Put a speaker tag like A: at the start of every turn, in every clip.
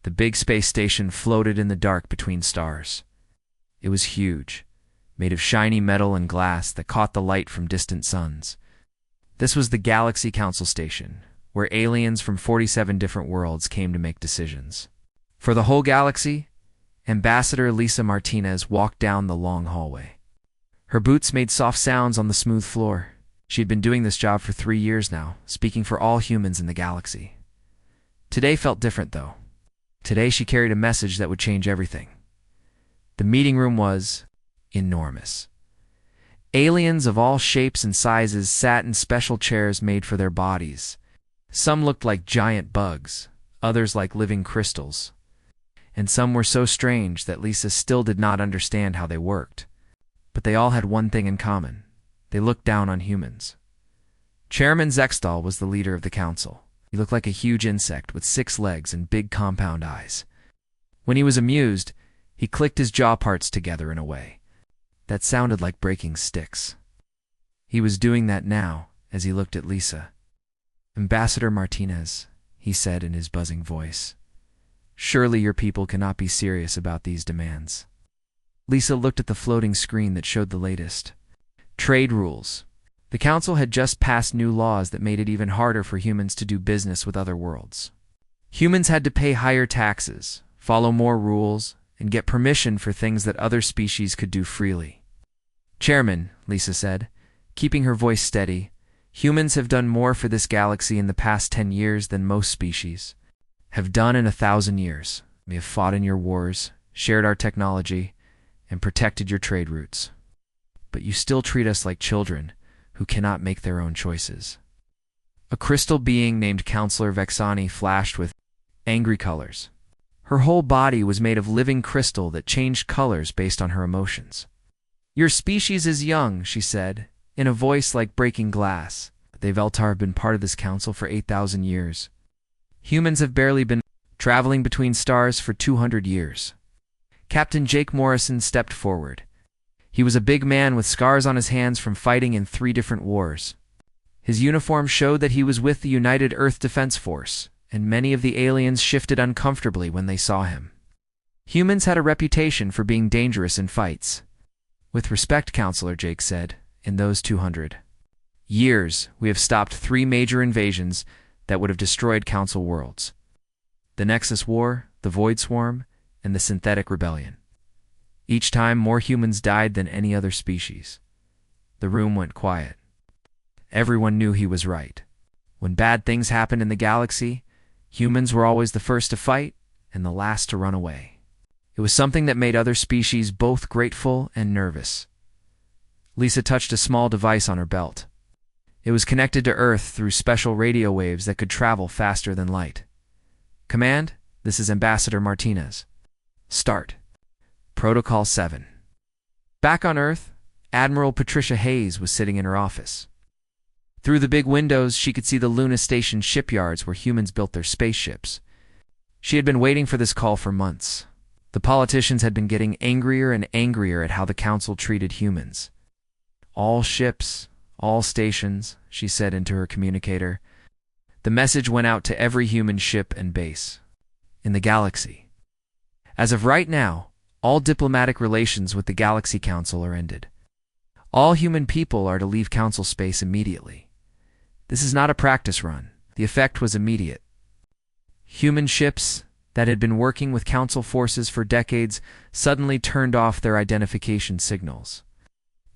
A: The big space station floated in the dark between stars. It was huge, made of shiny metal and glass that caught the light from distant suns. This was the Galaxy Council Station, where aliens from 47 different worlds came to make decisions. For the whole galaxy, Ambassador Lisa Martinez walked down the long hallway. Her boots made soft sounds on the smooth floor. She had been doing this job for 3 years now, speaking for all humans in the galaxy. Today felt different, though. Today she carried a message that would change everything. The meeting room was enormous. Aliens of all shapes and sizes sat in special chairs made for their bodies. Some looked like giant bugs, others like living crystals. And some were so strange that Lisa still did not understand how they worked. But they all had one thing in common. They looked down on humans. Chairman Zextal was the leader of the council. He looked like a huge insect with 6 legs and big compound eyes. When he was amused, he clicked his jaw parts together in a way that sounded like breaking sticks. He was doing that now as he looked at Lisa. "Ambassador Martinez," he said in his buzzing voice, "surely your people cannot be serious about these demands." Lisa looked at the floating screen that showed the latest. Trade rules. The council had just passed new laws that made it even harder for humans to do business with other worlds. Humans had to pay higher taxes, follow more rules, and get permission for things that other species could do freely. "Chairman," Lisa said, keeping her voice steady, "humans have done more for this galaxy in the past 10 years than most species have done in 1,000 years. We have fought in your wars, shared our technology, and protected your trade routes. But you still treat us like children who cannot make their own choices." A crystal being named Counselor Vexani flashed with angry colors. Her whole body was made of living crystal that changed colors based on her emotions. "Your species is young," she said, in a voice like breaking glass. "The Veltar have been part of this council for 8,000 years. Humans have barely been traveling between stars for 200 years. Captain Jake Morrison stepped forward. He was a big man with scars on his hands from fighting in 3 different wars. His uniform showed that he was with the United Earth Defense Force, and many of the aliens shifted uncomfortably when they saw him. Humans had a reputation for being dangerous in fights. "With respect, Counselor," Jake said, "in those 200 years, we have stopped 3 major invasions that would have destroyed Council worlds. The Nexus War, the Void Swarm, and the Synthetic Rebellion. Each time, more humans died than any other species." The room went quiet. Everyone knew he was right. When bad things happened in the galaxy, humans were always the first to fight and the last to run away. It was something that made other species both grateful and nervous. Lisa touched a small device on her belt. It was connected to Earth through special radio waves that could travel faster than light. "Command, this is Ambassador Martinez. Start. Protocol 7. Back on Earth, Admiral Patricia Hayes was sitting in her office. Through the big windows, she could see the Luna Station shipyards where humans built their spaceships. She had been waiting for this call for months. The politicians had been getting angrier and angrier at how the council treated humans. "All ships, all stations," she said into her communicator. The message went out to every human ship and base in the galaxy. As of right now, all diplomatic relations with the Galaxy Council are ended. All human people are to leave Council space immediately. This is not a practice run. The effect was immediate. Human ships that had been working with Council forces for decades suddenly turned off their identification signals.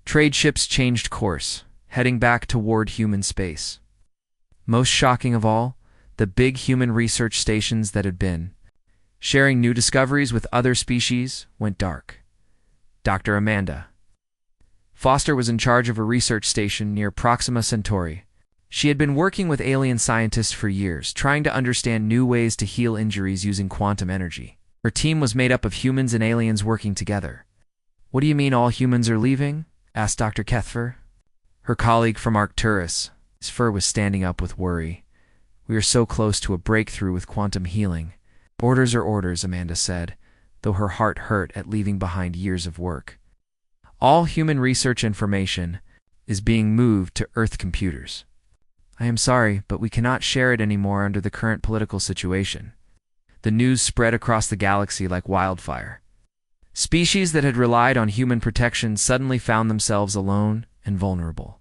A: Trade ships changed course, heading back toward human space. Most shocking of all, the big human research stations that had been sharing new discoveries with other species went dark. Dr. Amanda Foster was in charge of a research station near Proxima Centauri. She had been working with alien scientists for years, trying to understand new ways to heal injuries using quantum energy. Her team was made up of humans and aliens working together. "What do you mean all humans are leaving?" asked Dr. Kethfer. Her colleague from Arcturus, his fur was standing up with worry. "We are so close to a breakthrough with quantum healing." "Orders are orders," Amanda said, though her heart hurt at leaving behind years of work. "All human research information is being moved to Earth computers. I am sorry, but we cannot share it anymore under the current political situation." The news spread across the galaxy like wildfire. Species that had relied on human protection suddenly found themselves alone and vulnerable.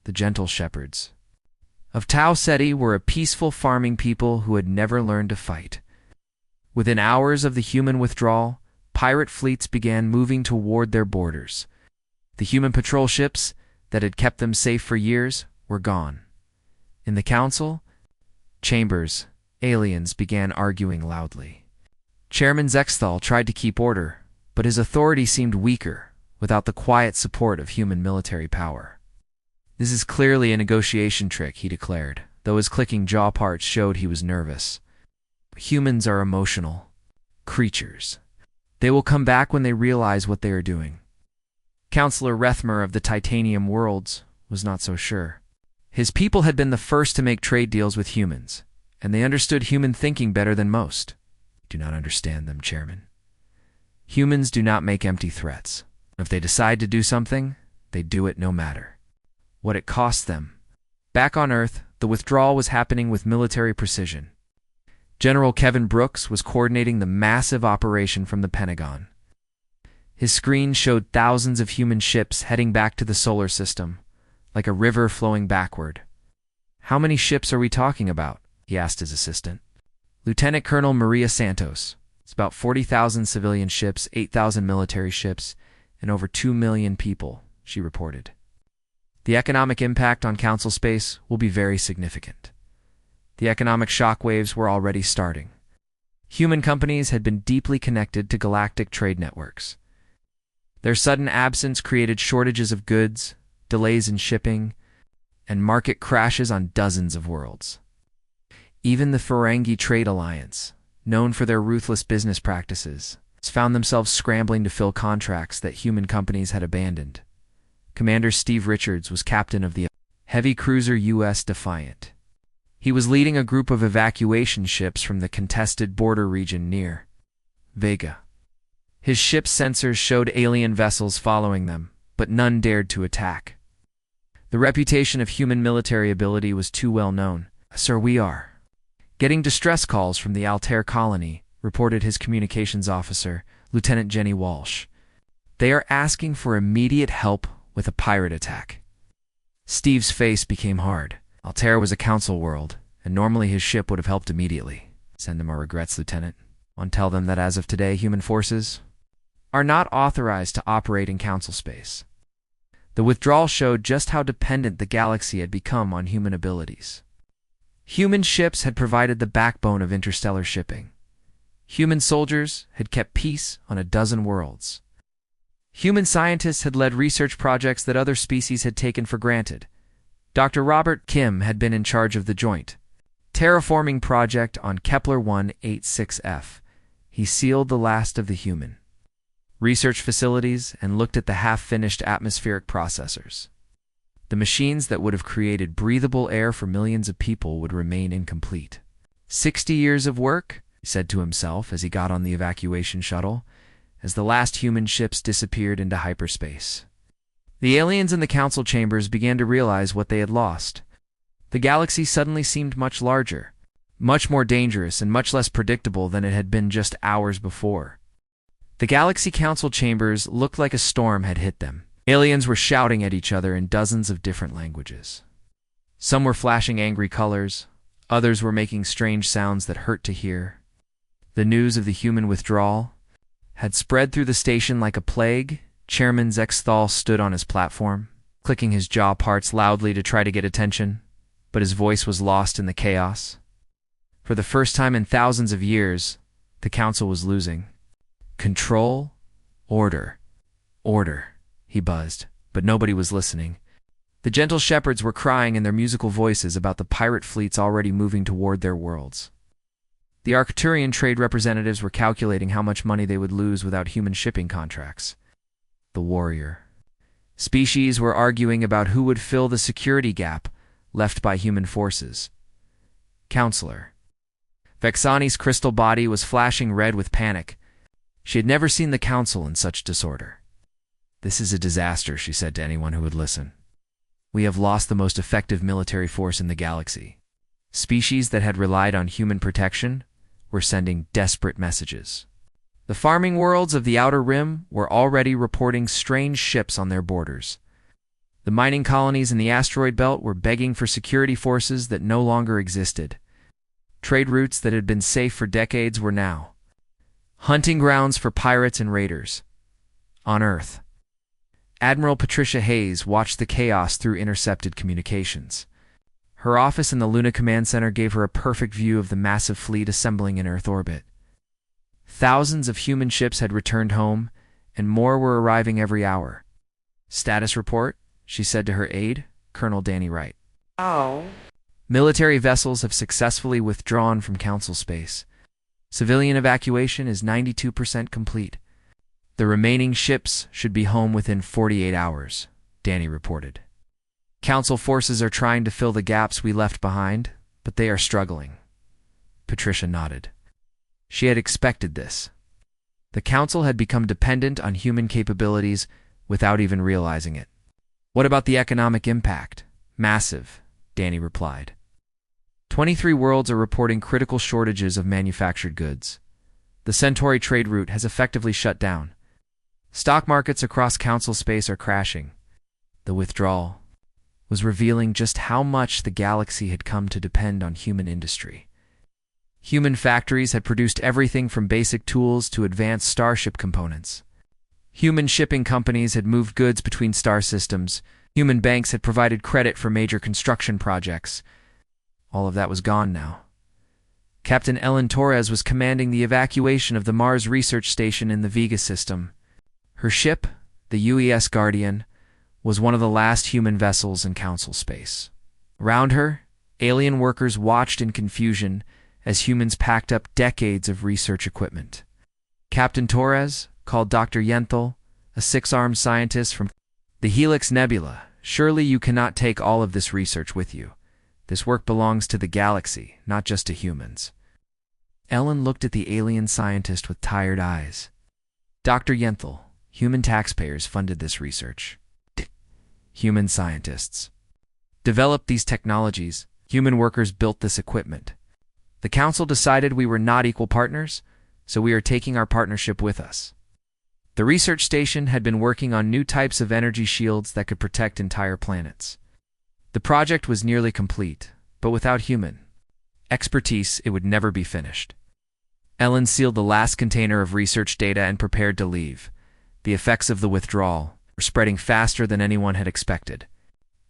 A: The gentle shepherds of Tau Ceti were a peaceful farming people who had never learned to fight. Within hours of the human withdrawal, pirate fleets began moving toward their borders. The human patrol ships that had kept them safe for years were gone. In the council chambers, aliens began arguing loudly. Chairman Zexthal tried to keep order, but his authority seemed weaker without the quiet support of human military power. "This is clearly a negotiation trick," he declared, though his clicking jaw parts showed he was nervous. "Humans are emotional creatures. They will come back when they realize what they are doing." Counselor Rethmer of the Titanium Worlds was not so sure. His people had been the first to make trade deals with humans, and they understood human thinking better than most. "Do not understand them, Chairman. Humans do not make empty threats. If they decide to do something, they do it no matter what it costs them." Back on Earth, the withdrawal was happening with military precision. General Kevin Brooks was coordinating the massive operation from the Pentagon. His screen showed thousands of human ships heading back to the solar system, like a river flowing backward. "How many ships are we talking about?" he asked his assistant. "Lieutenant Colonel Maria Santos. It's about 40,000 civilian ships, 8,000 military ships, and over 2 million people," she reported. "The economic impact on Council space will be very significant." The economic shockwaves were already starting. Human companies had been deeply connected to galactic trade networks. Their sudden absence created shortages of goods, delays in shipping, and market crashes on dozens of worlds. Even the Ferengi Trade Alliance, known for their ruthless business practices, found themselves scrambling to fill contracts that human companies had abandoned. Commander Steve Richards was captain of the heavy cruiser U.S. Defiant. He was leading a group of evacuation ships from the contested border region near Vega. His ship's sensors showed alien vessels following them, but none dared to attack. The reputation of human military ability was too well known. "Sir, we are getting distress calls from the Altair colony," reported his communications officer, Lieutenant Jenny Walsh. "They are asking for immediate help with a pirate attack." Steve's face became hard. Altair was a council world, and normally his ship would have helped immediately. "Send them our regrets, Lieutenant. And tell them that as of today, human forces are not authorized to operate in council space." The withdrawal showed just how dependent the galaxy had become on human abilities. Human ships had provided the backbone of interstellar shipping. Human soldiers had kept peace on a dozen worlds. Human scientists had led research projects that other species had taken for granted. Dr. Robert Kim had been in charge of the joint terraforming project on Kepler 186f. He sealed the last of the human research facilities and looked at the half-finished atmospheric processors. The machines that would have created breathable air for millions of people would remain incomplete. 60 years of work, he said to himself as he got on the evacuation shuttle, as the last human ships disappeared into hyperspace. The aliens in the council chambers began to realize what they had lost. The galaxy suddenly seemed much larger, much more dangerous, and much less predictable than it had been just hours before. The Galaxy Council chambers looked like a storm had hit them. Aliens were shouting at each other in dozens of different languages. Some were flashing angry colors, others were making strange sounds that hurt to hear. The news of the human withdrawal had spread through the station like a plague. Chairman Zexthal stood on his platform, clicking his jaw parts loudly to try to get attention, but his voice was lost in the chaos. For the first time in thousands of years, the council was losing. "Control, order, order," he buzzed, but nobody was listening. The gentle shepherds were crying in their musical voices about the pirate fleets already moving toward their worlds. The Arcturian trade representatives were calculating how much money they would lose without human shipping contracts. The warrior species were arguing about who would fill the security gap left by human forces. Counselor Vexani's crystal body was flashing red with panic. She had never seen the council in such disorder. "This is a disaster," she said to anyone who would listen. "We have lost the most effective military force in the galaxy." Species that had relied on human protection were sending desperate messages. The farming worlds of the Outer Rim were already reporting strange ships on their borders. The mining colonies in the asteroid belt were begging for security forces that no longer existed. Trade routes that had been safe for decades were now hunting grounds for pirates and raiders. On Earth, Admiral Patricia Hayes watched the chaos through intercepted communications. Her office in the Luna Command Center gave her a perfect view of the massive fleet assembling in Earth orbit. Thousands of human ships had returned home, and more were arriving every hour. "Status report," she said to her aide, Colonel Danny Wright.
B: "Oh."
A: "Military vessels have successfully withdrawn from Council space. Civilian evacuation is 92% complete. The remaining ships should be home within 48 hours, Danny reported. Council forces are trying to fill the gaps we left behind, but they are struggling." Patricia nodded. She had expected this. The Council had become dependent on human capabilities without even realizing it. "What about the economic impact?" "Massive," Danny replied. 23 worlds are reporting critical shortages of manufactured goods. The Centauri trade route has effectively shut down. Stock markets across Council space are crashing. The withdrawal was revealing just how much the galaxy had come to depend on human industry. Human factories had produced everything from basic tools to advanced starship components. Human shipping companies had moved goods between star systems. Human banks had provided credit for major construction projects. All of that was gone now. Captain Ellen Torres was commanding the evacuation of the Mars research station in the Vega system. Her ship, the UES Guardian, was one of the last human vessels in Council space. Around her, alien workers watched in confusion as humans packed up decades of research equipment. Captain Torres called Dr. Yentl, a six-armed scientist from the Helix Nebula. "Surely you cannot take all of this research with you. This work belongs to the galaxy, not just to humans." Ellen looked at the alien scientist with tired eyes. "Dr. Yentl, human taxpayers funded this research. Human scientists developed these technologies. Human workers built this equipment. The Council decided we were not equal partners, so we are taking our partnership with us." The research station had been working on new types of energy shields that could protect entire planets. The project was nearly complete, but without human expertise, it would never be finished. Ellen sealed the last container of research data and prepared to leave. The effects of the withdrawal were spreading faster than anyone had expected.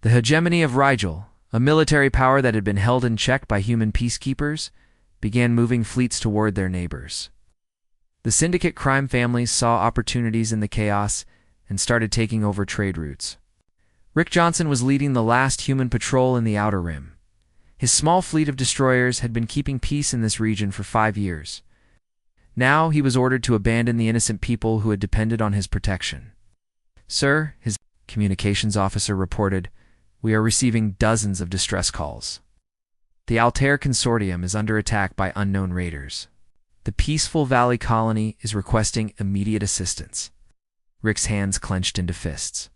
A: The hegemony of Rigel, a military power that had been held in check by human peacekeepers, began moving fleets toward their neighbors. The syndicate crime families saw opportunities in the chaos and started taking over trade routes. Rick Johnson was leading the last human patrol in the Outer Rim. His small fleet of destroyers had been keeping peace in this region for 5 years. Now he was ordered to abandon the innocent people who had depended on his protection. "Sir," his communications officer reported, "we are receiving dozens of distress calls. The Altair Consortium is under attack by unknown raiders. The Peaceful Valley Colony is requesting immediate assistance." Rick's hands clenched into fists.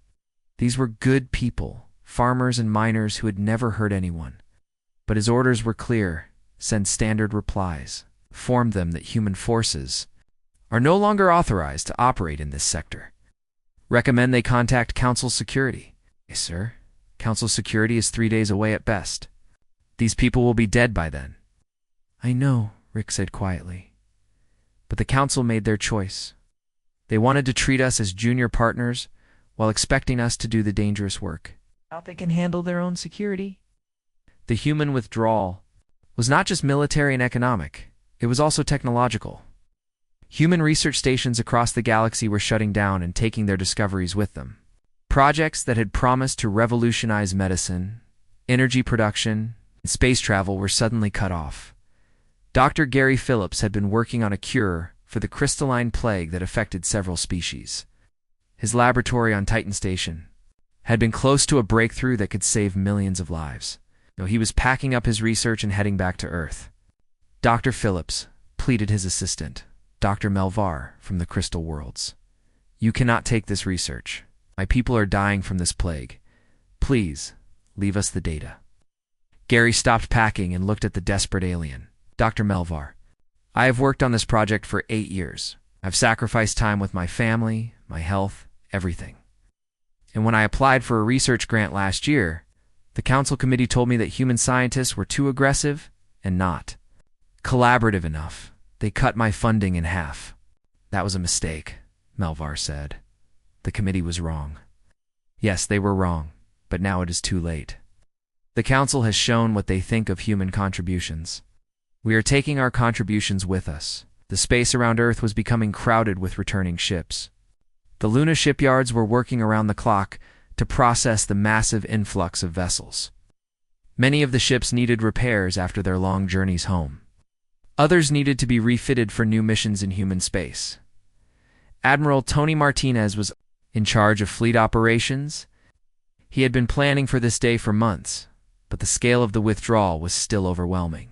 A: These were good people, farmers and miners who had never hurt anyone. But his orders were clear: send standard replies. Inform them that human forces are no longer authorized to operate in this sector. Recommend they contact Council Security. "Yes, sir. Council Security is 3 days away at best. These people will be dead by then." "I know," Rick said quietly. "But the Council made their choice. They wanted to treat us as junior partners while expecting us to do the dangerous work. Now they can handle their own security." The human withdrawal was not just military and economic, it was also technological. Human research stations across the galaxy were shutting down and taking their discoveries with them. Projects that had promised to revolutionize medicine, energy production, and space travel were suddenly cut off. Dr. Gary Phillips had been working on a cure for the crystalline plague that affected several species. His laboratory on Titan Station had been close to a breakthrough that could save millions of lives. Though he was packing up his research and heading back to Earth. "Dr. Phillips," pleaded his assistant, Dr. Melvar from the Crystal Worlds. "You cannot take this research. My people are dying from this plague. Please, leave us the data." Gary stopped packing and looked at the desperate alien. "Dr. Melvar, I have worked on this project for 8 years. I've sacrificed time with my family, my health, everything. And when I applied for a research grant last year, the council committee told me that human scientists were too aggressive and not collaborative enough. They cut my funding in half. That was a mistake, Melvar said. The committee was wrong. Yes, they were wrong, but now it is too late. The council has shown what they think of human contributions. We are taking our contributions with us. The space around Earth was becoming crowded with returning ships. The Luna shipyards were working around the clock to process the massive influx of vessels. Many of the ships needed repairs after their long journeys home. Others needed to be refitted for new missions in human space. Admiral Tony Martinez was in charge of fleet operations. He had been planning for this day for months, but the scale of the withdrawal was still overwhelming.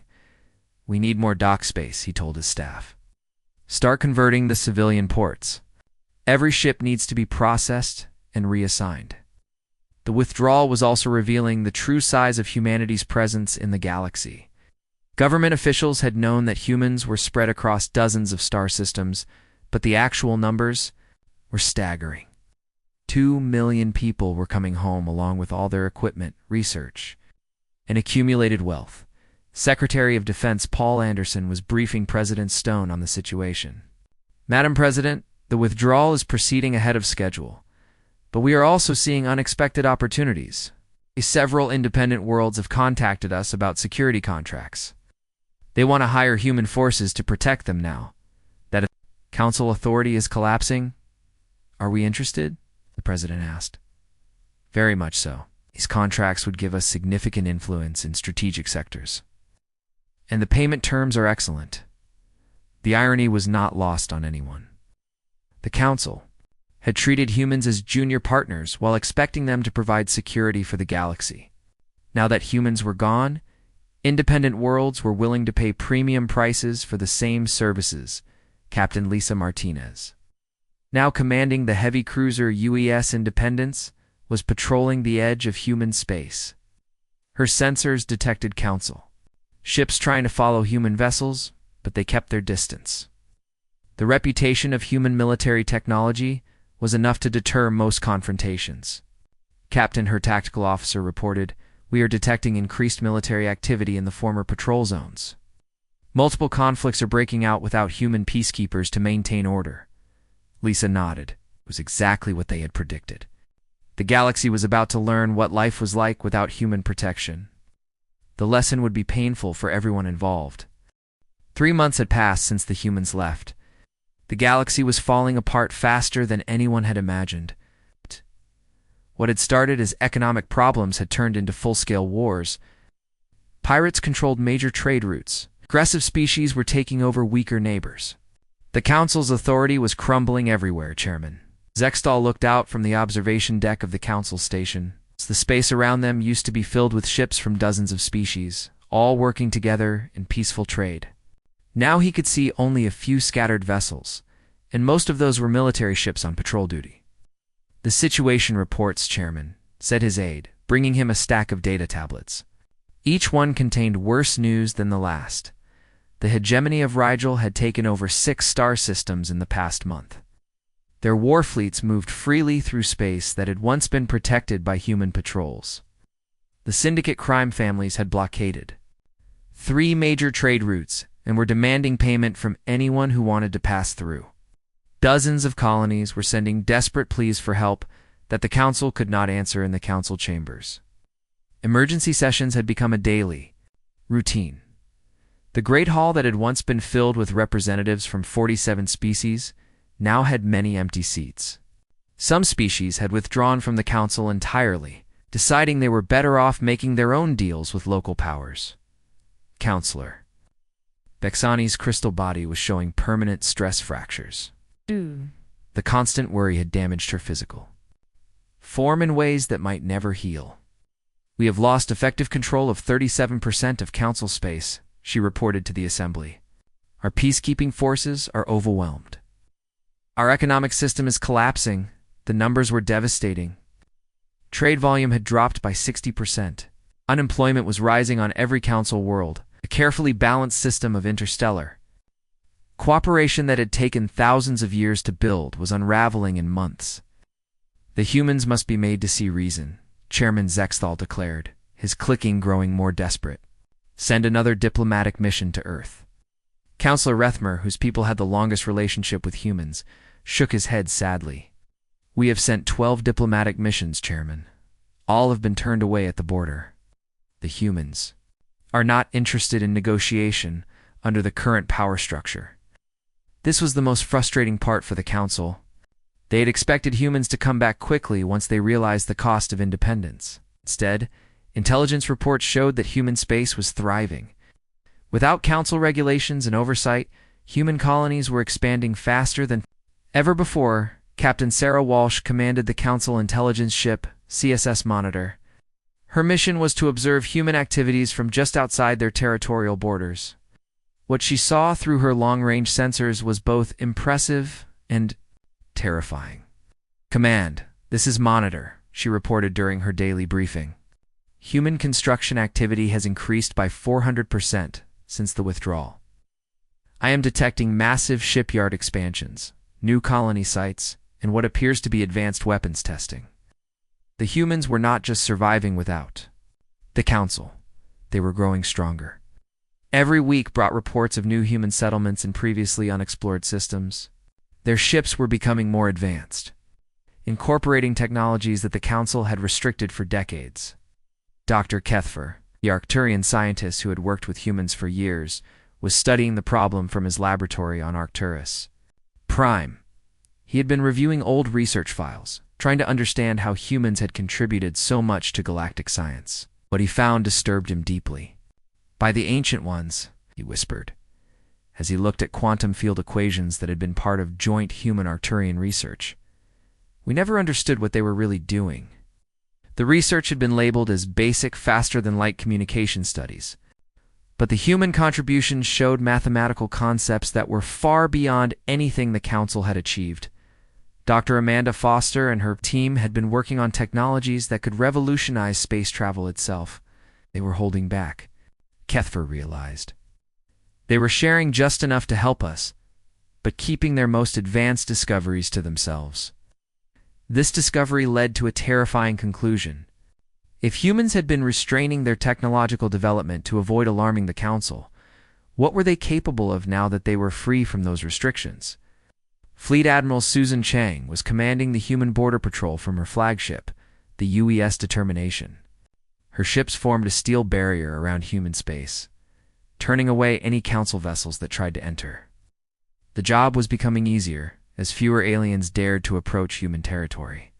A: We need more dock space, he told his staff. Start converting the civilian ports. Every ship needs to be processed and reassigned. The withdrawal was also revealing the true size of humanity's presence in the galaxy. Government officials had known that humans were spread across dozens of star systems, but the actual numbers were staggering. 2 million people were coming home along with all their equipment, research, and accumulated wealth. Secretary of Defense Paul Anderson was briefing President Stone on the situation. Madam President, the withdrawal is proceeding ahead of schedule, but we are also seeing unexpected opportunities. Several independent worlds have contacted us about security contracts. They want to hire human forces to protect them now. That council authority is collapsing. Are we interested? The president asked. Very much so. These contracts would give us significant influence in strategic sectors. And the payment terms are excellent. The irony was not lost on anyone. The council had treated humans as junior partners while expecting them to provide security for the galaxy. Now that humans were gone, independent worlds were willing to pay premium prices for the same services. Captain Lisa Martinez, now commanding the heavy cruiser UES Independence, was patrolling the edge of human space. Her sensors detected council ships trying to follow human vessels, but they kept their distance. The reputation of human military technology was enough to deter most confrontations. Captain, her tactical officer, reported, "We are detecting increased military activity in the former patrol zones. Multiple conflicts are breaking out without human peacekeepers to maintain order." Lisa nodded. It was exactly what they had predicted. The galaxy was about to learn what life was like without human protection. The lesson would be painful for everyone involved. 3 months had passed since the humans left. The galaxy was falling apart faster than anyone had imagined. What had started as economic problems had turned into full-scale wars. Pirates controlled major trade routes. Aggressive species were taking over weaker neighbors. The council's authority was crumbling everywhere, Chairman. Zextal looked out from the observation deck of the council station. The space around them used to be filled with ships from dozens of species, all working together in peaceful trade. Now he could see only a few scattered vessels, and most of those were military ships on patrol duty. "The situation reports, Chairman," said his aide, bringing him a stack of data tablets. Each one contained worse news than the last. The hegemony of Rigel had taken over 6 star systems in the past month. Their war fleets moved freely through space that had once been protected by human patrols. The syndicate crime families had blockaded 3 major trade routes and were demanding payment from anyone who wanted to pass through. Dozens of colonies were sending desperate pleas for help that the council could not answer in the council chambers. Emergency sessions had become a daily routine. The Great Hall that had once been filled with representatives from 47 species now had many empty seats. Some species had withdrawn from the council entirely, deciding they were better off making their own deals with local powers. Counselor Bexani's crystal body was showing permanent stress fractures. The constant worry had damaged her physical form in ways that might never heal. "We have lost effective control of 37% of council space," she reported to the assembly. "Our peacekeeping forces are overwhelmed. Our economic system is collapsing." The numbers were devastating. Trade volume had dropped by 60%. Unemployment was rising on every council world. A carefully balanced system of interstellar Cooperation that had taken thousands of years to build was unraveling in months. The humans must be made to see reason, Chairman Zexthal declared, his clicking growing more desperate. Send another diplomatic mission to Earth. Counselor Rethmer, whose people had the longest relationship with humans, shook his head sadly. We have sent 12 diplomatic missions, Chairman. All have been turned away at the border. The humans are not interested in negotiation under the current power structure. This was the most frustrating part for the Council. They had expected humans to come back quickly once they realized the cost of independence. Instead, intelligence reports showed that human space was thriving. Without Council regulations and oversight, human colonies were expanding faster than ever before. Captain Sarah Walsh commanded the Council intelligence ship, CSS Monitor. Her mission was to observe human activities from just outside their territorial borders. What she saw through her long-range sensors was both impressive and terrifying. Command, this is Monitor, she reported during her daily briefing. Human construction activity has increased by 400% since the withdrawal. I am detecting massive shipyard expansions, new colony sites, and what appears to be advanced weapons testing. The humans were not just surviving without the Council. They were growing stronger. Every week brought reports of new human settlements in previously unexplored systems. Their ships were becoming more advanced, incorporating technologies that the Council had restricted for decades. Dr. Kethfer, the Arcturian scientist who had worked with humans for years, was studying the problem from his laboratory on Arcturus Prime. He had been reviewing old research files, trying to understand how humans had contributed so much to galactic science. What he found disturbed him deeply. By the Ancient Ones, he whispered, as he looked at quantum field equations that had been part of joint human-Arcturian research. We never understood what they were really doing. The research had been labeled as basic, faster-than-light communication studies, but the human contributions showed mathematical concepts that were far beyond anything the Council had achieved. Dr. Amanda Foster and her team had been working on technologies that could revolutionize space travel itself. They were holding back, Kethfer realized. They were sharing just enough to help us, but keeping their most advanced discoveries to themselves. This discovery led to a terrifying conclusion. If humans had been restraining their technological development to avoid alarming the Council, what were they capable of now that they were free from those restrictions? Fleet Admiral Susan Chang was commanding the Human Border Patrol from her flagship, the UES Determination. Her ships formed a steel barrier around human space, turning away any Council vessels that tried to enter. The job was becoming easier, as fewer aliens dared to approach human territory.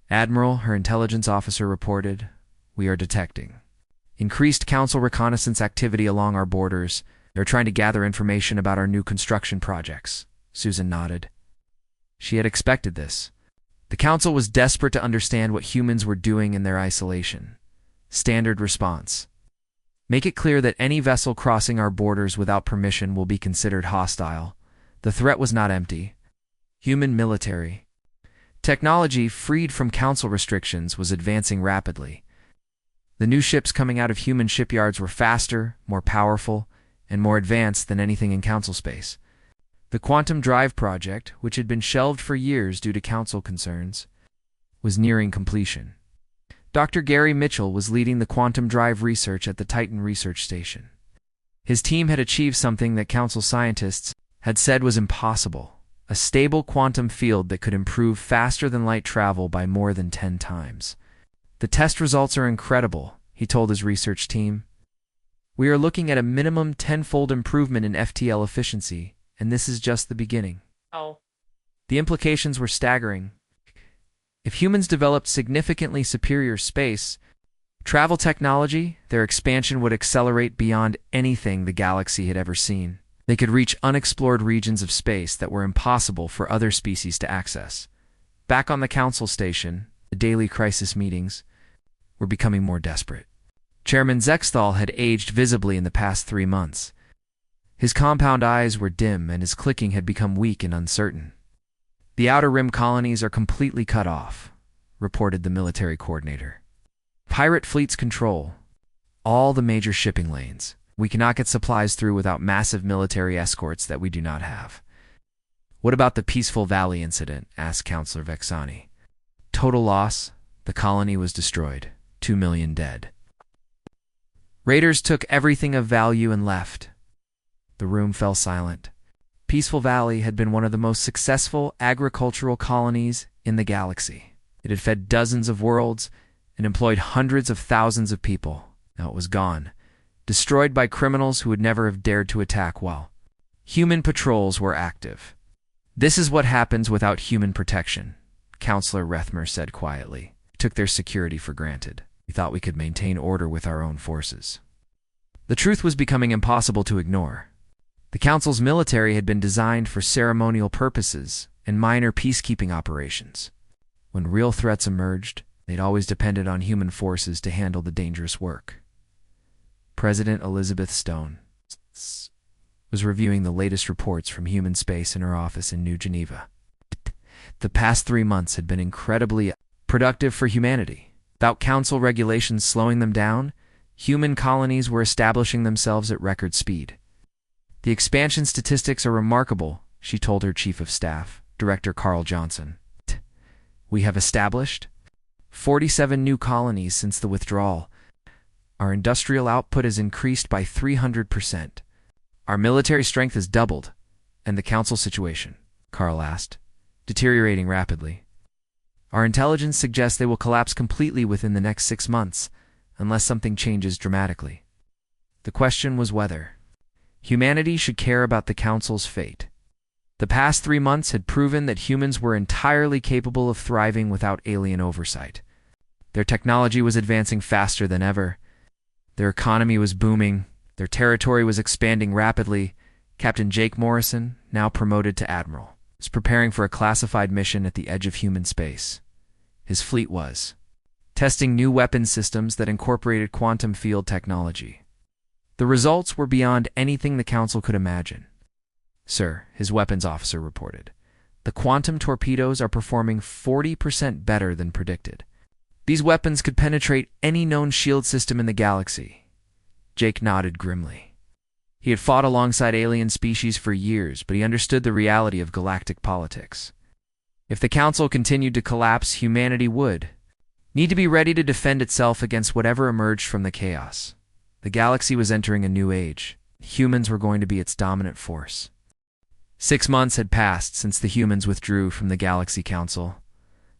A: Admiral, her intelligence officer, reported, "We are detecting increased Council reconnaissance activity along our borders. They're trying to gather information about our new construction projects." Susan nodded. She had expected this. The Council was desperate to understand what humans were doing in their isolation. Standard response: make it clear that any vessel crossing our borders without permission will be considered hostile. The threat was not empty. Human military technology, freed from Council restrictions, was advancing rapidly. The new ships coming out of human shipyards were faster, more powerful, and more advanced than anything in Council space. The Quantum Drive project, which had been shelved for years due to Council concerns, was nearing completion. Dr. Gary Mitchell was leading the quantum drive research at the Titan Research Station. His team had achieved something that Council scientists had said was impossible: a stable quantum field that could improve faster-than-light travel by more than 10 times. "The test results are incredible," he told his research team. "We are looking at a minimum 10-fold improvement in FTL efficiency, and this is just the beginning."
B: Oh.
A: The implications were staggering. If humans developed significantly superior space travel technology, their expansion would accelerate beyond anything the galaxy had ever seen. They could reach unexplored regions of space that were impossible for other species to access. Back on the Council station, the daily crisis meetings were becoming more desperate. Chairman Zexthal had aged visibly in the past 3 months. His compound eyes were dim, and his clicking had become weak and uncertain. "The Outer Rim colonies are completely cut off," reported the military coordinator. "Pirate fleets control all the major shipping lanes. We cannot get supplies through without massive military escorts that we do not have. What about the Peaceful Valley incident? Asked Counselor Vexani. Total loss. The colony was destroyed. 2 million dead. Raiders took everything of value and left. The room fell silent. Peaceful Valley had been one of the most successful agricultural colonies in the galaxy. It had fed dozens of worlds and employed hundreds of thousands of people. Now it was gone, destroyed by criminals who would never have dared to attack while human patrols were active. This is what happens without human protection, Counselor Rethmer said quietly. We took their security for granted. We thought we could maintain order with our own forces. The truth was becoming impossible to ignore. The Council's military had been designed for ceremonial purposes and minor peacekeeping operations. When real threats emerged, they'd always depended on human forces to handle the dangerous work. President Elizabeth Stone was reviewing the latest reports from human space in her office in New Geneva. The past 3 months had been incredibly productive for humanity. Without Council regulations slowing them down, human colonies were establishing themselves at record speed. The expansion statistics are remarkable, she told her Chief of Staff, Director Carl Johnson. We have established 47 new colonies since the withdrawal. Our industrial output has increased by 300%. Our military strength has doubled. And the Council situation, Carl asked, deteriorating rapidly. Our intelligence suggests they will collapse completely within the next 6 months, unless something changes dramatically. The question was whether humanity should care about the Council's fate. The past 3 months had proven that humans were entirely capable of thriving without alien oversight. Their technology was advancing faster than ever. Their economy was booming. Their territory was expanding rapidly. Captain Jake Morrison, now promoted to Admiral, was preparing for a classified mission at the edge of human space. His fleet was testing new weapon systems that incorporated quantum field technology. The results were beyond anything the Council could imagine. Sir, his weapons officer reported, the quantum torpedoes are performing 40% better than predicted. These weapons could penetrate any known shield system in the galaxy. Jake nodded grimly. He had fought alongside alien species for years, but he understood the reality of galactic politics. If the Council continued to collapse, humanity would need to be ready to defend itself against whatever emerged from the chaos. The galaxy was entering a new age. Humans were going to be its dominant force. 6 months had passed since the humans withdrew from the Galaxy Council.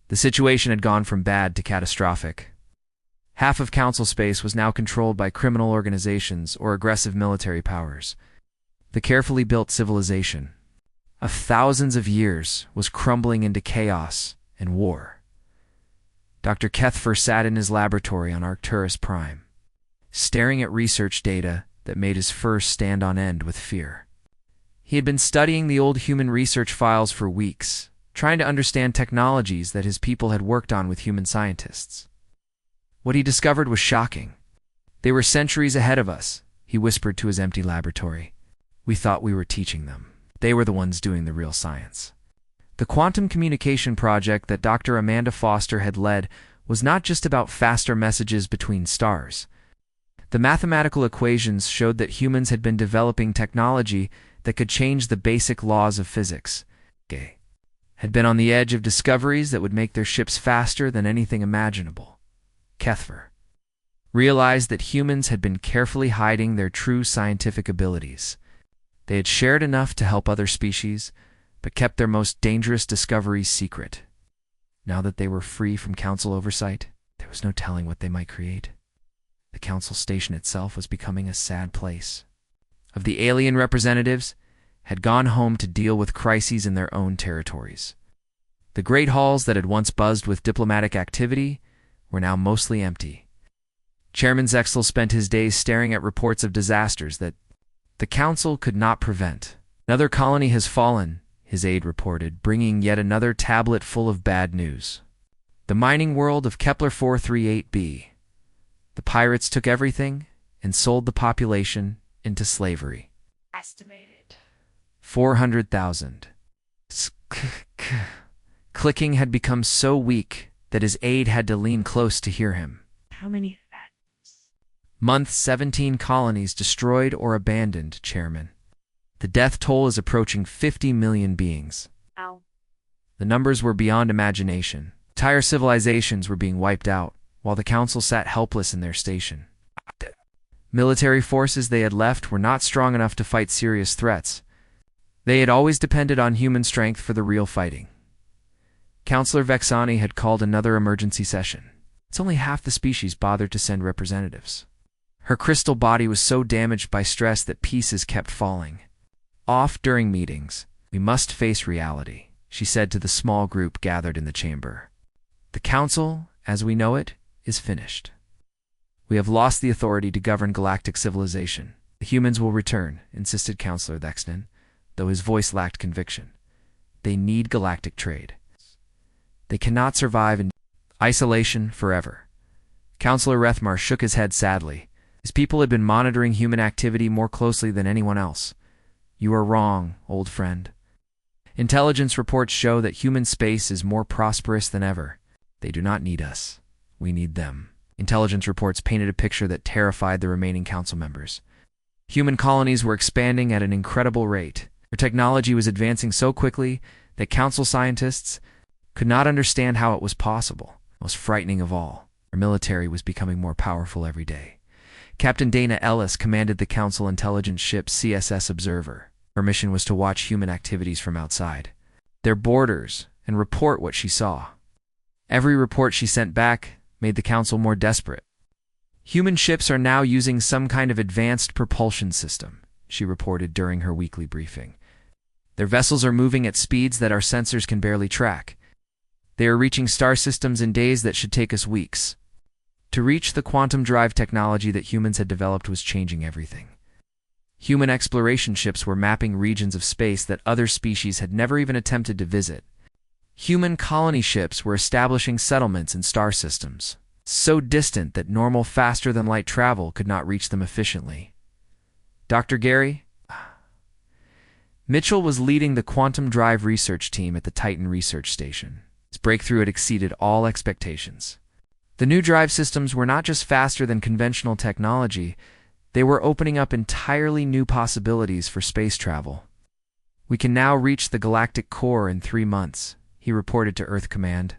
A: The situation had gone from bad to catastrophic. Half of Council space was now controlled by criminal organizations or aggressive military powers. The carefully built civilization of thousands of years was crumbling into chaos and war. Dr. Kethfer sat in his laboratory on Arcturus Prime, staring at research data that made his fur stand on end with fear. He had been studying the old human research files for weeks, trying to understand technologies that his people had worked on with human scientists. What he discovered was shocking. They were centuries ahead of us, he whispered to his empty laboratory. We thought we were teaching them. They were the ones doing the real science. The quantum communication project that Dr. Amanda Foster had led was not just about faster messages between stars. The mathematical equations showed that humans had been developing technology that could change the basic laws of physics. They had been on the edge of discoveries that would make their ships faster than anything imaginable. Kethfer realized that humans had been carefully hiding their true scientific abilities. They had shared enough to help other species, but kept their most dangerous discoveries secret. Now that they were free from Council oversight, there was no telling what they might create. The Council station itself was becoming a sad place. Of the alien representatives had gone home to deal with crises in their own territories. The great halls that had once buzzed with diplomatic activity were now mostly empty. Chairman Zexel spent his days staring at reports of disasters that the Council could not prevent. Another colony has fallen, his aide reported, bringing yet another tablet full of bad news. The mining world of Kepler 438b. The pirates took everything and sold the population into slavery.
B: Estimated
A: 400,000. Clicking had become so weak that his aide had to lean close to hear him.
B: how many
A: Month 17 colonies destroyed or abandoned, Chairman. The death toll is approaching 50 million beings.
B: Ow.
A: The numbers were beyond imagination. Entire civilizations were being wiped out, while the Council sat helpless in their station. Military forces they had left were not strong enough to fight serious threats. They had always depended on human strength for the real fighting. Councillor Vexani had called another emergency session. It's only half the species bothered to send representatives. Her crystal body was so damaged by stress that pieces kept falling. Off during meetings. We must face reality, she said to the small group gathered in the chamber. The Council, as we know it, is finished. We have lost the authority to govern galactic civilization. The humans will return, insisted Councillor Thexton, though his voice lacked conviction. They need galactic trade. They cannot survive in isolation forever. Councillor Rethmar shook his head sadly. His people had been monitoring human activity more closely than anyone else. You are wrong, old friend. Intelligence reports show that human space is more prosperous than ever. They do not need us. We need them. Intelligence reports painted a picture that terrified the remaining council members. Human colonies were expanding at an incredible rate. Their technology was advancing so quickly that council scientists could not understand how it was possible. Most frightening of all, our military was becoming more powerful every day. Captain Dana Ellis commanded the council intelligence ship CSS Observer. Her mission was to watch human activities from outside their borders and report what she saw. Every report she sent back made the council more desperate. Human ships are now using some kind of advanced propulsion system, she reported during her weekly briefing. Their vessels are moving at speeds that our sensors can barely track. They are reaching star systems in days that should take us weeks. To reach the quantum drive technology that humans had developed was changing everything. Human exploration ships were mapping regions of space that other species had never even attempted to visit. Human colony ships were establishing settlements in star systems, so distant that normal faster-than-light travel could not reach them efficiently. Dr. Gary? Mitchell was leading the quantum drive research team at the Titan Research Station. His breakthrough had exceeded all expectations. The new drive systems were not just faster than conventional technology, they were opening up entirely new possibilities for space travel. We can now reach the galactic core in 3 months, he reported to Earth Command.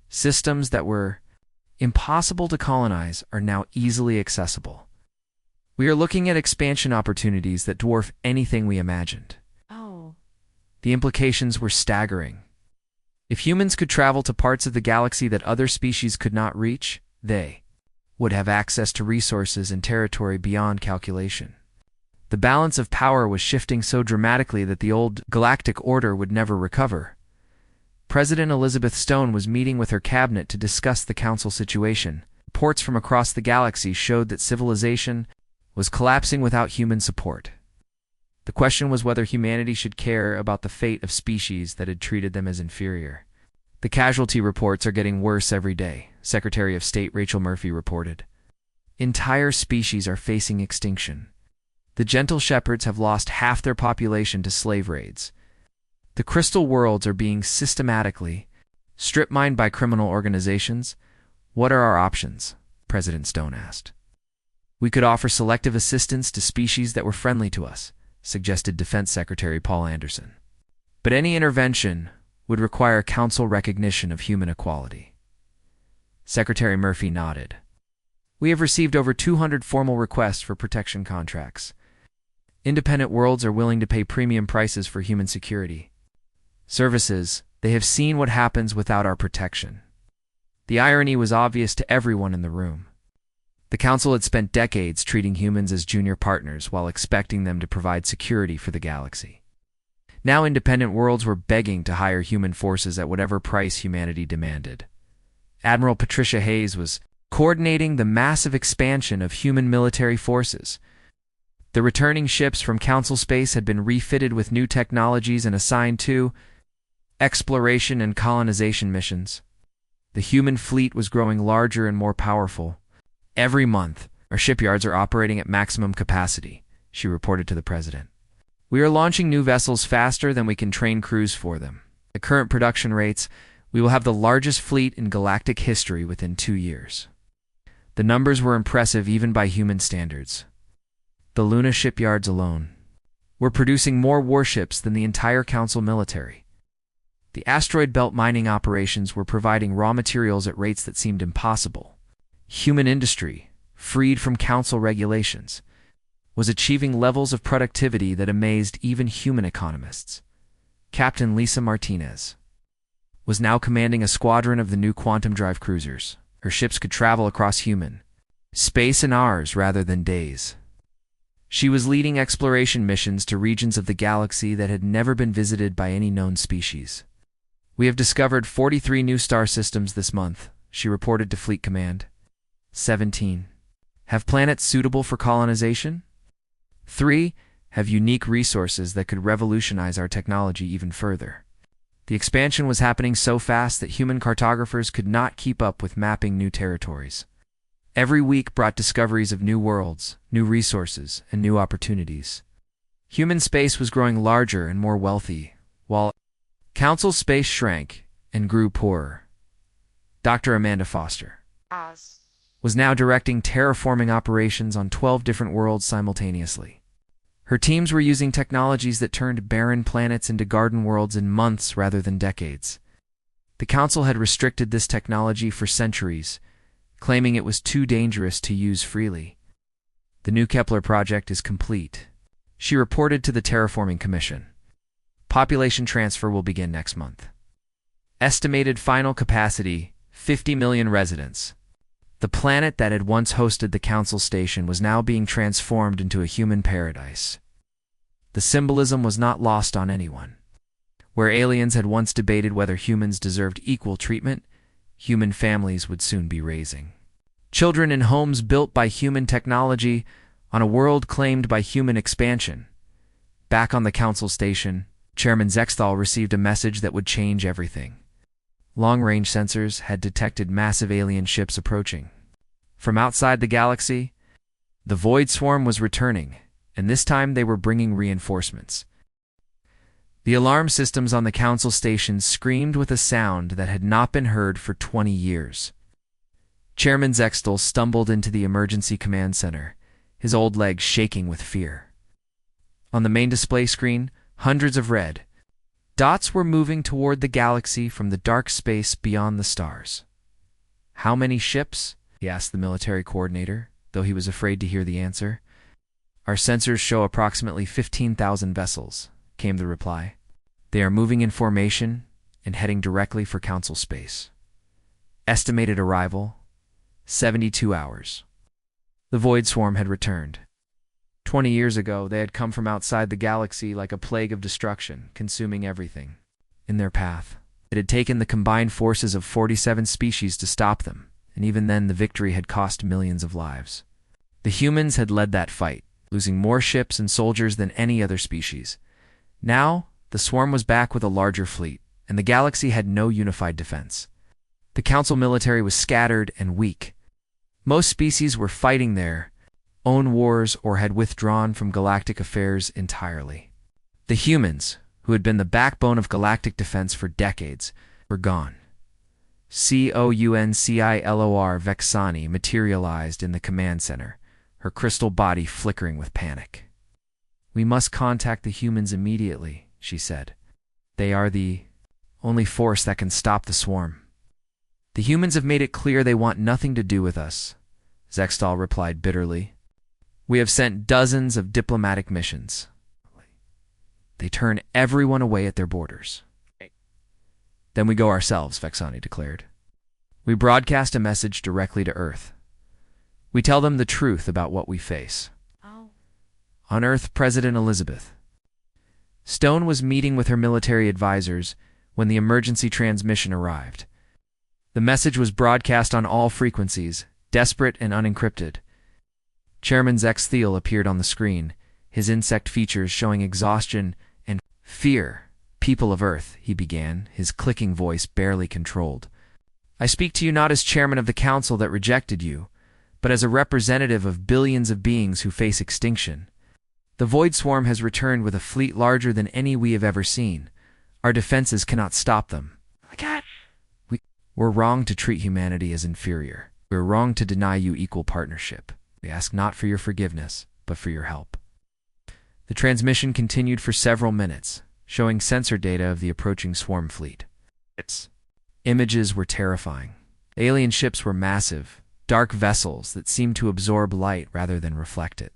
A: Systems that were impossible to colonize are now easily accessible. We are looking at expansion opportunities that dwarf anything we imagined.
B: Oh.
A: The implications were staggering. If humans could travel to parts of the galaxy that other species could not reach, they would have access to resources and territory beyond calculation. The balance of power was shifting so dramatically that the old galactic order would never recover. President Elizabeth Stone was meeting with her cabinet to discuss the council situation. Reports from across the galaxy showed that civilization was collapsing without human support. The question was whether humanity should care about the fate of species that had treated them as inferior. The casualty reports are getting worse every day, Secretary of State Rachel Murphy reported. Entire species are facing extinction. The gentle shepherds have lost half their population to slave raids. The crystal worlds are being systematically strip-mined by criminal organizations. What are our options? President Stone asked. We could offer selective assistance to species that were friendly to us, suggested Defense Secretary Paul Anderson. But any intervention would require council recognition of human equality. Secretary Murphy nodded. We have received over 200 formal requests for protection contracts. Independent worlds are willing to pay premium prices for human security. Services, they have seen what happens without our protection. The irony was obvious to everyone in the room. The council had spent decades treating humans as junior partners while expecting them to provide security for the galaxy. Now independent worlds were begging to hire human forces at whatever price humanity demanded. Admiral Patricia Hayes was coordinating the massive expansion of human military forces. The returning ships from Council space had been refitted with new technologies and assigned to exploration and colonization missions. The human fleet was growing larger and more powerful. Every month, our shipyards are operating at maximum capacity, she reported to the president. We are launching new vessels faster than we can train crews for them. At current production rates, we will have the largest fleet in galactic history within 2 years. The numbers were impressive even by human standards. The Luna shipyards alone were producing more warships than the entire Council military. The asteroid belt mining operations were providing raw materials at rates that seemed impossible. Human industry, freed from Council regulations, was achieving levels of productivity that amazed even human economists. Captain Lisa Martinez was now commanding a squadron of the new quantum drive cruisers. Her ships could travel across human space in hours rather than days. She was leading exploration missions to regions of the galaxy that had never been visited by any known species. "We have discovered 43 new star systems this month," she reported to Fleet Command. 17 have planets suitable for colonization. 3 have unique resources that could revolutionize our technology even further. The expansion was happening so fast that human cartographers could not keep up with mapping new territories. Every week brought discoveries of new worlds, new resources, and new opportunities. Human space was growing larger and more wealthy, while Council space shrank and grew poorer. Dr. Amanda Foster was now directing terraforming operations on 12 different worlds simultaneously. Her teams were using technologies that turned barren planets into garden worlds in months rather than decades. The Council had restricted this technology for centuries, claiming it was too dangerous to use freely. "The new Kepler project is complete," she reported to the Terraforming Commission. "Population transfer will begin next month. Estimated final capacity, 50 million residents." The planet that had once hosted the Council station was now being transformed into a human paradise. The symbolism was not lost on anyone. Where aliens had once debated whether humans deserved equal treatment, human families would soon be raising children in homes built by human technology on a world claimed by human expansion. Back on the Council station, Chairman Zexthal received a message that would change everything. Long-range sensors had detected massive alien ships approaching. From outside the galaxy, the Void Swarm was returning, and this time they were bringing reinforcements. The alarm systems on the Council station screamed with a sound that had not been heard for 20 years. Chairman Zexthal stumbled into the emergency command center, his old legs shaking with fear. On the main display screen, hundreds of red dots were moving toward the galaxy from the dark space beyond the stars. "How many ships?" he asked the military coordinator, though he was afraid to hear the answer. "Our sensors show approximately 15,000 vessels," came the reply. "They are moving in formation and heading directly for Council space. Estimated arrival, 72 hours. The Void Swarm had returned. 20 years ago, they had come from outside the galaxy like a plague of destruction, consuming everything in their path. It had taken the combined forces of 47 species to stop them, and even then the victory had cost millions of lives. The humans had led that fight, losing more ships and soldiers than any other species. Now, the swarm was back with a larger fleet, and the galaxy had no unified defense. The Council military was scattered and weak. Most species were fighting their own wars or had withdrawn from galactic affairs entirely. The humans, who had been the backbone of galactic defense for decades, were gone. Councilor Vexani materialized in the command center, her crystal body flickering with panic. "We must contact the humans immediately," she said. "They are the only force that can stop the swarm." "The humans have made it clear they want nothing to do with us," Zexthal replied bitterly. "We have sent dozens of diplomatic missions. They turn everyone away at their borders." "Then we go ourselves," Vexani declared. "We broadcast a message directly to Earth. We tell them the truth about what we face." On Earth, President Elizabeth Stone was meeting with her military advisors when the emergency transmission arrived. The message was broadcast on all frequencies, desperate and unencrypted. Chairman Zexthal appeared on the screen, his insect features showing exhaustion and fear. "People of Earth," he began, his clicking voice barely controlled. "I speak to you not as chairman of the council that rejected you, but as a representative of billions of beings who face extinction. The Void Swarm has returned with a fleet larger than any we have ever seen. Our defenses cannot stop them. We're wrong to treat humanity as inferior. We are wrong to deny you equal partnership. We ask not for your forgiveness, but for your help. The transmission continued for several minutes, showing sensor data of the approaching swarm fleet. Its images were terrifying. Alien ships were massive, dark vessels that seemed to absorb light rather than reflect it.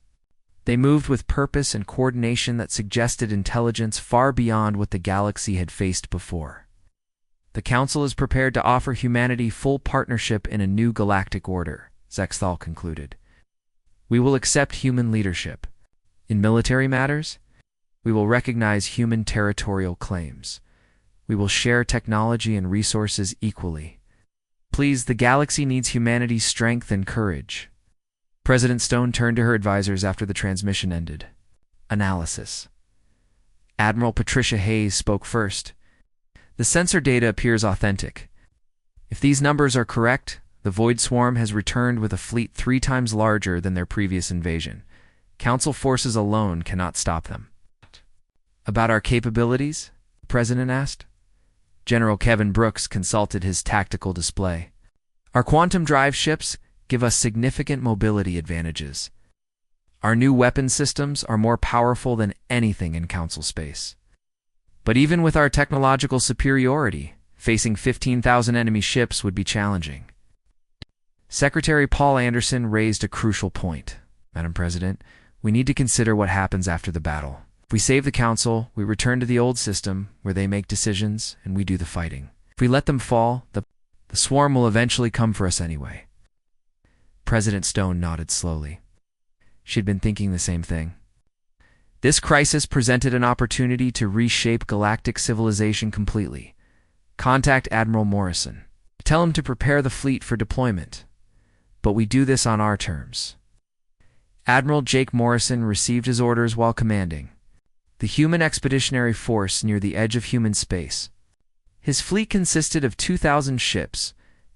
A: They moved with purpose and coordination that suggested intelligence far beyond what the galaxy had faced before. The Council is prepared to offer humanity full partnership in a new galactic order, Zexthal concluded. We will accept human leadership. In military matters, we will recognize human territorial claims. We will share technology and resources equally. Please, the galaxy needs humanity's strength and courage. President Stone turned to her advisors after the transmission ended. Analysis. Admiral Patricia Hayes spoke first. The sensor data appears authentic. If these numbers are correct, the Void Swarm has returned with a fleet 3 times larger than their previous invasion. Council forces alone cannot stop them. About our capabilities? The President asked. General Kevin Brooks consulted his tactical display. Our quantum drive ships give us significant mobility advantages. Our new weapon systems are more powerful than anything in Council space. But even with our technological superiority, facing 15,000 enemy ships would be challenging. Secretary Paul Anderson raised a crucial point. Madam President, we need to consider what happens after the battle. If we save the Council, we return to the old system where they make decisions and we do the fighting. If we let them fall, the swarm will eventually come for us anyway. President Stone nodded slowly. She had been thinking the same thing. This crisis presented an opportunity to reshape galactic civilization completely. Contact Admiral Morrison. Tell him to prepare the fleet for deployment. But we do this on our terms. Admiral Jake Morrison received his orders while commanding the Human Expeditionary Force near the edge of human space. His fleet consisted of 2,000 ships,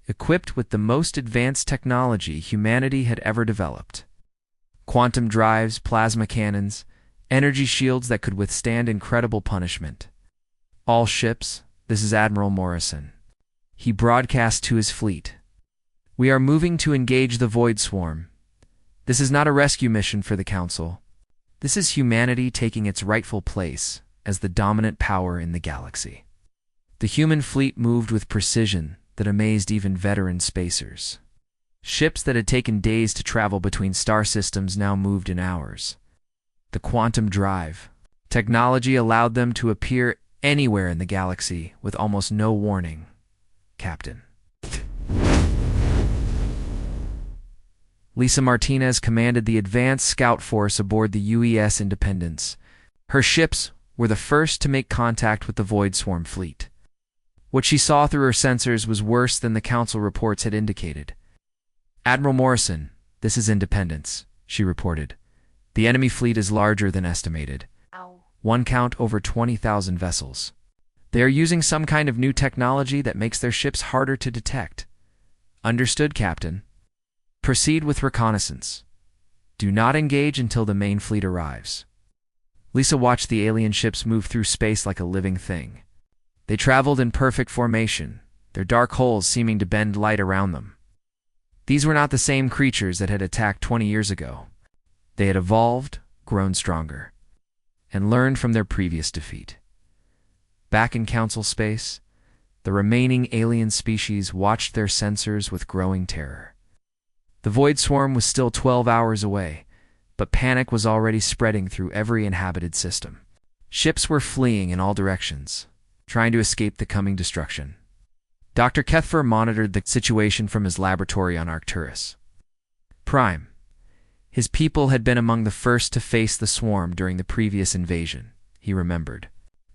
A: equipped with the most advanced technology humanity had ever developed. Quantum drives, plasma cannons, energy shields that could withstand incredible punishment. All ships, this is Admiral Morrison. He broadcast to his fleet. We are moving to engage the Void Swarm. This is not a rescue mission for the Council. This is humanity taking its rightful place as the dominant power in the galaxy. The human fleet moved with precision that amazed even veteran spacers. Ships that had taken days to travel between star systems now moved in hours. The quantum drive technology allowed them to appear anywhere in the galaxy with almost no warning. Captain. Lisa Martinez commanded the advanced scout force aboard the UES Independence. Her ships were the first to make contact with the Void Swarm fleet. What she saw through her sensors was worse than the Council reports had indicated. Admiral Morrison, this is Independence, she reported. The enemy fleet is larger than estimated. One count over 20,000 vessels. They are using some kind of new technology that makes their ships harder to detect. Understood, Captain. Proceed with reconnaissance. Do not engage until the main fleet arrives. Lisa watched the alien ships move through space like a living thing. They traveled in perfect formation, their dark holes seeming to bend light around them. These were not the same creatures that had attacked 20 years ago. They had evolved, grown stronger, and learned from their previous defeat. Back in Council space, the remaining alien species watched their sensors with growing terror. The Void Swarm was still 12 hours away, but panic was already spreading through every inhabited system. Ships were fleeing in all directions, trying to escape the coming destruction. Dr. Kethfer monitored the situation from his laboratory on Arcturus. Prime. His people had been among the first to face the swarm during the previous invasion, he remembered.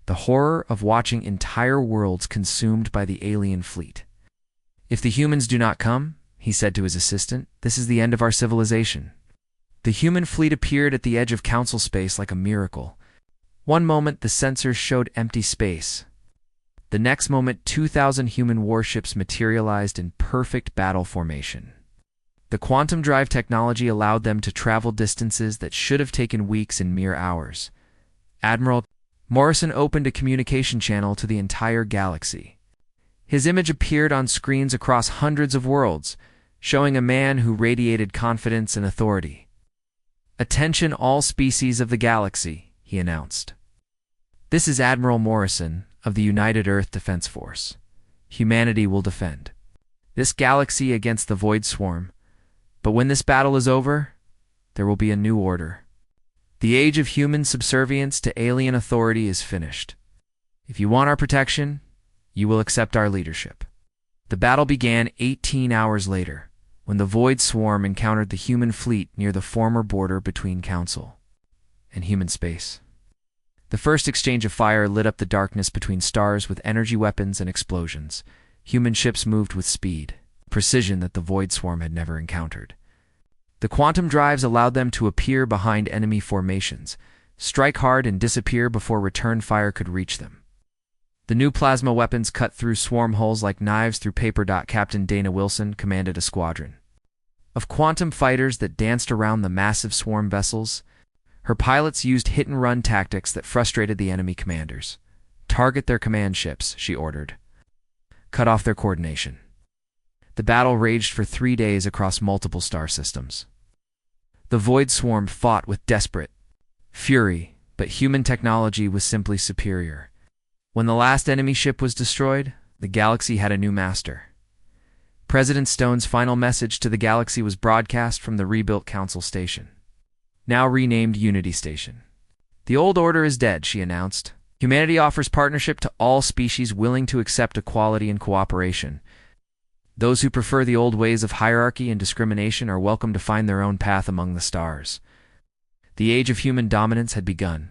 A: The horror of watching entire worlds consumed by the alien fleet. If the humans do not come, he said to his assistant, this is the end of our civilization. The human fleet appeared at the edge of Council space like a miracle. One moment the sensors showed empty space. The next moment 2,000 human warships materialized in perfect battle formation. The quantum drive technology allowed them to travel distances that should have taken weeks in mere hours. Admiral Morrison opened a communication channel to the entire galaxy. His image appeared on screens across hundreds of worlds, showing a man who radiated confidence and authority. "Attention all species of the galaxy," he announced. "This is Admiral Morrison of the United Earth Defense Force. Humanity will defend this galaxy against the Void Swarm, but when this battle is over, there will be a new order. The age of human subservience to alien authority is finished. If you want our protection, you will accept our leadership." The battle began 18 hours later, when the Void Swarm encountered the human fleet near the former border between Council and human space. The first exchange of fire lit up the darkness between stars with energy weapons and explosions. Human ships moved with speed, precision that the Void Swarm had never encountered. The quantum drives allowed them to appear behind enemy formations, strike hard and disappear before return fire could reach them. The new plasma weapons cut through swarm hulls like knives through paper. Captain Dana Wilson commanded a squadron of quantum fighters that danced around the massive swarm vessels. Her pilots used hit-and-run tactics that frustrated the enemy commanders. "Target their command ships," she ordered. "Cut off their coordination." The battle raged for 3 days across multiple star systems. The Void Swarm fought with desperate fury, but human technology was simply superior. When the last enemy ship was destroyed, the galaxy had a new master. President Stone's final message to the galaxy was broadcast from the rebuilt Council Station, now renamed Unity Station. "The old order is dead," she announced. "Humanity offers partnership to all species willing to accept equality and cooperation. Those who prefer the old ways of hierarchy and discrimination are welcome to find their own path among the stars." The age of human dominance had begun,